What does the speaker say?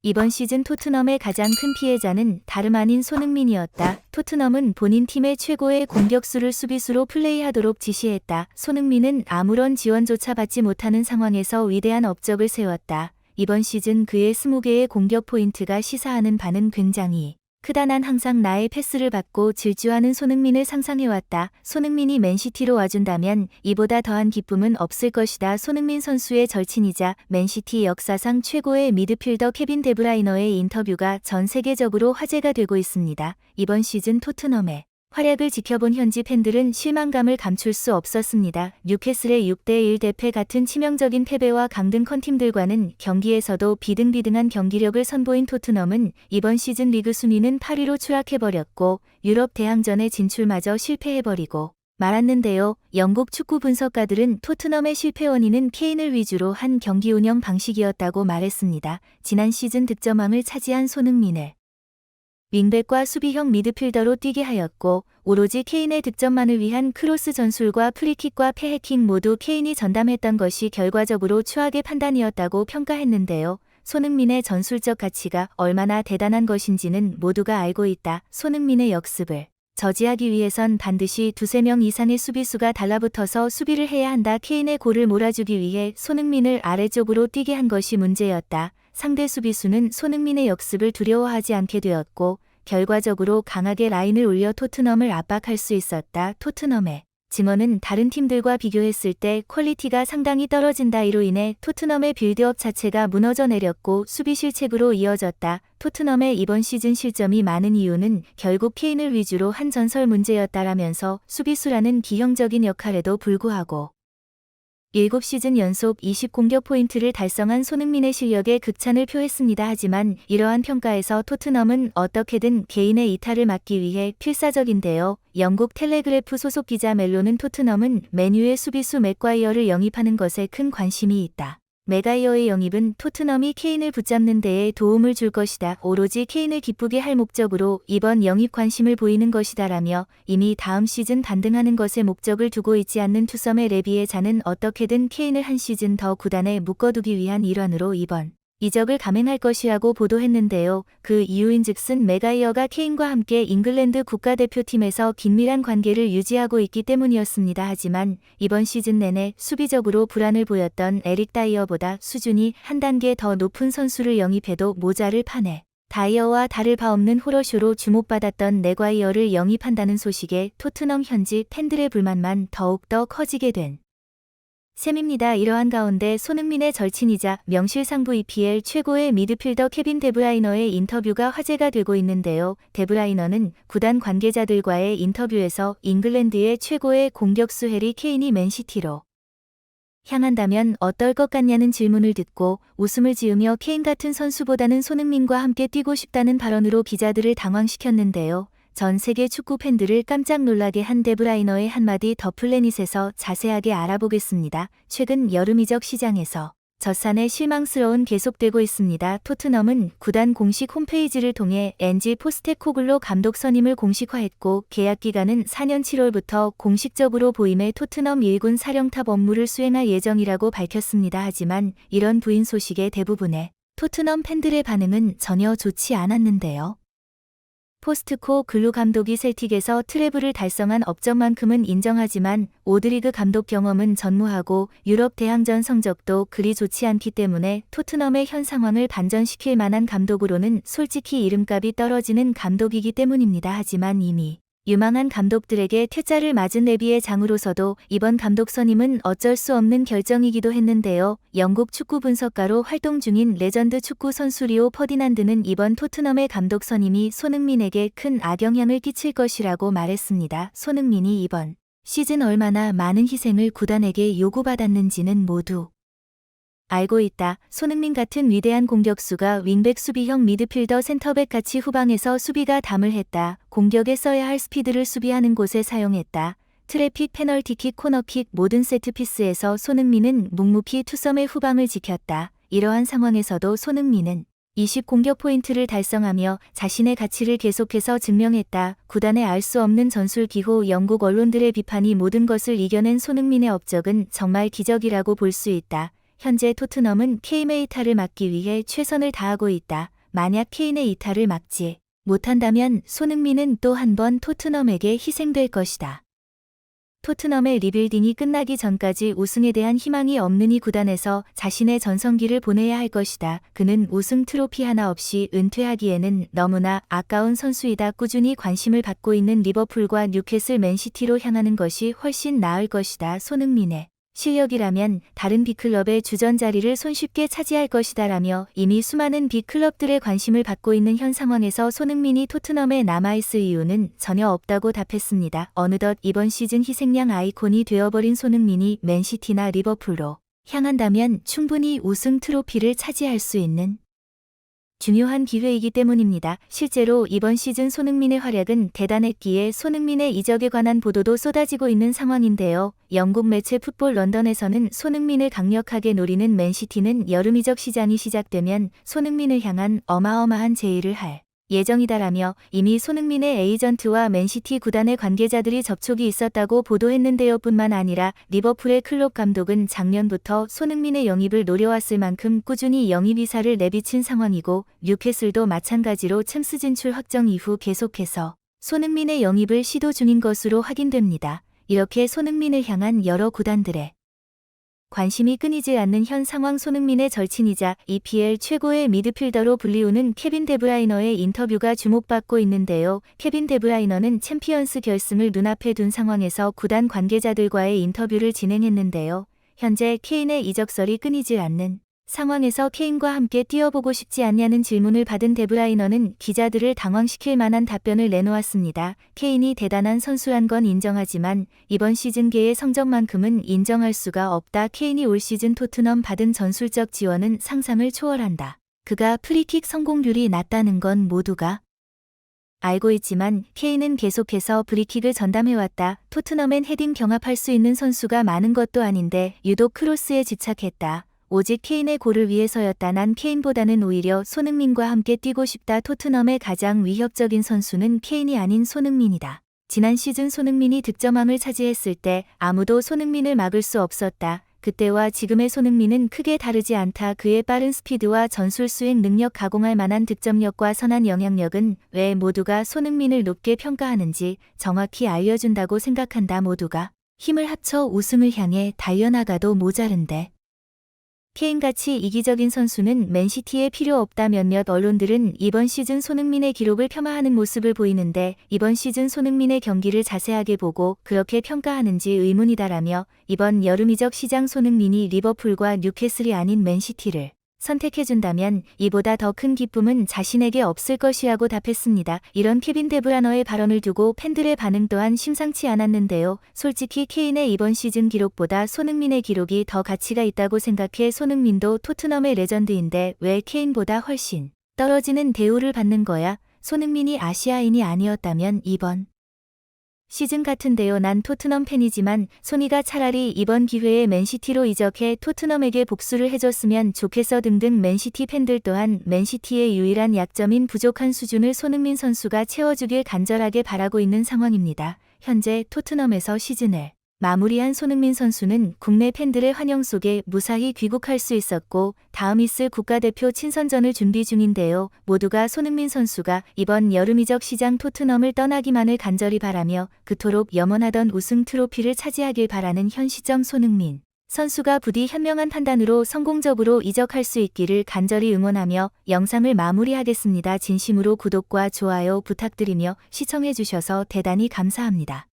이번 시즌 토트넘의 가장 큰 피해자는 다름 아닌 손흥민이었다. 토트넘은 본인 팀의 최고의 공격수를 수비수로 플레이하도록 지시했다. 손흥민은 아무런 지원조차 받지 못하는 상황에서 위대한 업적을 세웠다. 이번 시즌 그의 20개의 공격 포인트가 시사하는 바는 굉장히 크다. 난 항상 나의 패스를 받고 질주하는 손흥민을 상상해왔다. 손흥민이 맨시티로 와준다면 이보다 더한 기쁨은 없을 것이다. 손흥민 선수의 절친이자 맨시티 역사상 최고의 미드필더 케빈 데브라이너의 인터뷰가 전 세계적으로 화제가 되고 있습니다. 이번 시즌 토트넘의 활약을 지켜본 현지 팬들은 실망감을 감출 수 없었습니다. 뉴캐슬의 6대1 대패 같은 치명적인 패배와 강등 컨팀들과는 경기에서도 비등비등한 경기력을 선보인 토트넘은 이번 시즌 리그 순위는 8위로 추락해버렸고 유럽 대항전에 진출마저 실패해버리고 말았는데요. 영국 축구 분석가들은 토트넘의 실패 원인은 케인을 위주로 한 경기 운영 방식이었다고 말했습니다. 지난 시즌 득점왕을 차지한 손흥민을 윙백과 수비형 미드필더로 뛰게 하였고 오로지 케인의 득점만을 위한 크로스 전술과 프리킥과 패해킹 모두 케인이 전담했던 것이 결과적으로 추악의 판단이었다고 평가했는데요. 손흥민의 전술적 가치가 얼마나 대단한 것인지는 모두가 알고 있다. 손흥민의 역습을 저지하기 위해선 반드시 2~3명 이상의 수비수가 달라붙어서 수비를 해야 한다. 케인의 골을 몰아주기 위해 손흥민을 아래쪽으로 뛰게 한 것이 문제였다. 상대 수비수는 손흥민의 역습을 두려워하지 않게 되었고 결과적으로 강하게 라인을 올려 토트넘을 압박할 수 있었다. 토트넘의 증언은 다른 팀들과 비교했을 때 퀄리티가 상당히 떨어진다. 이로 인해 토트넘의 빌드업 자체가 무너져 내렸고 수비 실책으로 이어졌다. 토트넘의 이번 시즌 실점이 많은 이유는 결국 케인을 위주로 한 전설 문제였다라면서 수비수라는 기형적인 역할에도 불구하고 7시즌 연속 20공격 포인트를 달성한 손흥민의 실력에 극찬을 표했습니다. 하지만 이러한 평가에서 토트넘은 어떻게든 개인의 이탈을 막기 위해 필사적인데요. 영국 텔레그래프 소속 기자 멜로는 토트넘은 맨유의 수비수 맥과이어를 영입하는 것에 큰 관심이 있다. 맥과이어의 영입은 토트넘이 케인을 붙잡는 데에 도움을 줄 것이다. 오로지 케인을 기쁘게 할 목적으로 이번 영입 관심을 보이는 것이다라며 이미 다음 시즌 반등하는 것에 목적을 두고 있지 않는 투썸의 레비의 자는 어떻게든 케인을 한 시즌 더 구단에 묶어두기 위한 일환으로 이번 이적을 감행할 것이라고 보도했는데요. 그 이유인즉슨 맥과이어가 케인과 함께 잉글랜드 국가대표팀에서 긴밀한 관계를 유지하고 있기 때문이었습니다. 하지만 이번 시즌 내내 수비적으로 불안을 보였던 에릭 다이어보다 수준이 한 단계 더 높은 선수를 영입해도 모자를 파내 다이어와 다를 바 없는 호러쇼로 주목받았던 맥과이어를 영입한다는 소식에 토트넘 현지 팬들의 불만만 더욱더 커지게 된 셈입니다. 이러한 가운데 손흥민의 절친이자 명실상부 EPL 최고의 미드필더 케빈 데브라이너의 인터뷰가 화제가 되고 있는데요. 데브라이너는 구단 관계자들과의 인터뷰에서 잉글랜드의 최고의 공격수 해리 케인이 맨시티로 향한다면 어떨 것 같냐는 질문을 듣고 웃음을 지으며 케인 같은 선수보다는 손흥민과 함께 뛰고 싶다는 발언으로 기자들을 당황시켰는데요. 전 세계 축구 팬들을 깜짝 놀라게 한 데브라이너의 한마디 더 플래닛에서 자세하게 알아보겠습니다. 최근 여름 이적 시장에서 젖산의 실망스러운 계속되고 있습니다. 토트넘은 구단 공식 홈페이지를 통해 엔지 포스테코글로 감독 선임을 공식화했고 계약 기간은 4년 7월부터 공식적으로 보임의 토트넘 1군 사령탑 업무를 수행할 예정이라고 밝혔습니다. 하지만 이런 부인 소식에 대부분의 토트넘 팬들의 반응은 전혀 좋지 않았는데요. 포스트코 글루 감독이 셀틱에서 트래블을 달성한 업적만큼은 인정하지만 오드리그 감독 경험은 전무하고 유럽 대항전 성적도 그리 좋지 않기 때문에 토트넘의 현 상황을 반전시킬 만한 감독으로는 솔직히 이름값이 떨어지는 감독이기 때문입니다. 하지만 이미 유망한 감독들에게 퇴짜를 맞은 레비의 장으로서도 이번 감독 선임은 어쩔 수 없는 결정이기도 했는데요. 영국 축구 분석가로 활동 중인 레전드 축구 선수 리오 퍼디난드는 이번 토트넘의 감독 선임이 손흥민에게 큰 악영향을 끼칠 것이라고 말했습니다. 손흥민이 이번 시즌 얼마나 많은 희생을 구단에게 요구받았는지는 모두 알고 있다. 손흥민 같은 위대한 공격수가 윙백 수비형 미드필더 센터백 같이 후방에서 수비가 담을 했다. 공격에 써야 할 스피드를 수비하는 곳에 사용했다. 트래픽, 페널티킥, 코너킥 모든 세트피스에서 손흥민은 묵묵히 투썸의 후방을 지켰다. 이러한 상황에서도 손흥민은 20 공격 포인트를 달성하며 자신의 가치를 계속해서 증명했다. 구단의 알 수 없는 전술 기호 영국 언론들의 비판이 모든 것을 이겨낸 손흥민의 업적은 정말 기적이라고 볼 수 있다. 현재 토트넘은 케인의 이탈을 막기 위해 최선을 다하고 있다. 만약 케인의 이탈을 막지 못한다면 손흥민은 또 한 번 토트넘에게 희생될 것이다. 토트넘의 리빌딩이 끝나기 전까지 우승에 대한 희망이 없는 이 구단에서 자신의 전성기를 보내야 할 것이다. 그는 우승 트로피 하나 없이 은퇴하기에는 너무나 아까운 선수이다. 꾸준히 관심을 받고 있는 리버풀과 뉴캐슬, 맨시티로 향하는 것이 훨씬 나을 것이다. 손흥민의 실력이라면 다른 빅클럽의 주전 자리를 손쉽게 차지할 것이다 라며 이미 수많은 빅클럽들의 관심을 받고 있는 현 상황에서 손흥민이 토트넘에 남아있을 이유는 전혀 없다고 답했습니다. 어느덧 이번 시즌 희생양 아이콘이 되어버린 손흥민이 맨시티나 리버풀로 향한다면 충분히 우승 트로피를 차지할 수 있는 중요한 기회이기 때문입니다. 실제로 이번 시즌 손흥민의 활약은 대단했기에 손흥민의 이적에 관한 보도도 쏟아지고 있는 상황인데요. 영국 매체 풋볼 런던에서는 손흥민을 강력하게 노리는 맨시티는 여름 이적 시장이 시작되면 손흥민을 향한 어마어마한 제의를 할 예정이다라며 이미 손흥민의 에이전트와 맨시티 구단의 관계자들이 접촉이 있었다고 보도했는데요. 뿐만 아니라 리버풀의 클롭 감독은 작년부터 손흥민의 영입을 노려왔을 만큼 꾸준히 영입 이사를 내비친 상황이고 뉴캐슬도 마찬가지로 챔스 진출 확정 이후 계속해서 손흥민의 영입을 시도 중인 것으로 확인됩니다. 이렇게 손흥민을 향한 여러 구단들의 관심이 끊이지 않는 현 상황. 손흥민의 절친이자 EPL 최고의 미드필더로 불리우는 케빈 데브라이너의 인터뷰가 주목받고 있는데요. 케빈 데브라이너는 챔피언스 결승을 눈앞에 둔 상황에서 구단 관계자들과의 인터뷰를 진행했는데요. 현재 케인의 이적설이 끊이질 않는 상황에서 케인과 함께 뛰어보고 싶지 않냐는 질문을 받은 데브라이너는 기자들을 당황시킬 만한 답변을 내놓았습니다. 케인이 대단한 선수란 건 인정하지만 이번 시즌계의 성적만큼은 인정할 수가 없다. 케인이 올 시즌 토트넘 받은 전술적 지원은 상상을 초월한다. 그가 프리킥 성공률이 낮다는 건 모두가 알고 있지만 케인은 계속해서 프리킥을 전담해왔다. 토트넘엔 헤딩 경합할 수 있는 선수가 많은 것도 아닌데 유독 크로스에 집착했다. 오직 케인의 골을 위해서였다. 난 케인보다는 오히려 손흥민과 함께 뛰고 싶다. 토트넘의 가장 위협적인 선수는 케인이 아닌 손흥민이다. 지난 시즌 손흥민이 득점왕을 차지했을 때 아무도 손흥민을 막을 수 없었다. 그때와 지금의 손흥민은 크게 다르지 않다. 그의 빠른 스피드와 전술 수행 능력, 가공할 만한 득점력과 선한 영향력은 왜 모두가 손흥민을 높게 평가하는지 정확히 알려준다고 생각한다. 모두가 힘을 합쳐 우승을 향해 달려나가도 모자른데 케인같이 이기적인 선수는 맨시티에 필요 없다. 몇몇 언론들은 이번 시즌 손흥민의 기록을 폄하하는 모습을 보이는데 이번 시즌 손흥민의 경기를 자세하게 보고 그렇게 평가하는지 의문이다라며 이번 여름 이적 시장 손흥민이 리버풀과 뉴캐슬이 아닌 맨시티를 선택해준다면 이보다 더 큰 기쁨은 자신에게 없을 것이라고 답했습니다. 이런 케빈 데브라너의 발언을 두고 팬들의 반응 또한 심상치 않았는데요. 솔직히 케인의 이번 시즌 기록보다 손흥민의 기록이 더 가치가 있다고 생각해. 손흥민도 토트넘의 레전드인데 왜 케인보다 훨씬 떨어지는 대우를 받는 거야? 손흥민이 아시아인이 아니었다면 이번 시즌 같은데요. 난 토트넘 팬이지만 손이가 차라리 이번 기회에 맨시티로 이적해 토트넘에게 복수를 해줬으면 좋겠어 등등. 맨시티 팬들 또한 맨시티의 유일한 약점인 부족한 수준을 손흥민 선수가 채워주길 간절하게 바라고 있는 상황입니다. 현재 토트넘에서 시즌을 마무리한 손흥민 선수는 국내 팬들의 환영 속에 무사히 귀국할 수 있었고 다음 있을 국가대표 친선전을 준비 중인데요. 모두가 손흥민 선수가 이번 여름 이적 시장 토트넘을 떠나기만을 간절히 바라며 그토록 염원하던 우승 트로피를 차지하길 바라는 현 시점 손흥민 선수가 부디 현명한 판단으로 성공적으로 이적할 수 있기를 간절히 응원하며 영상을 마무리하겠습니다. 진심으로 구독과 좋아요 부탁드리며 시청해주셔서 대단히 감사합니다.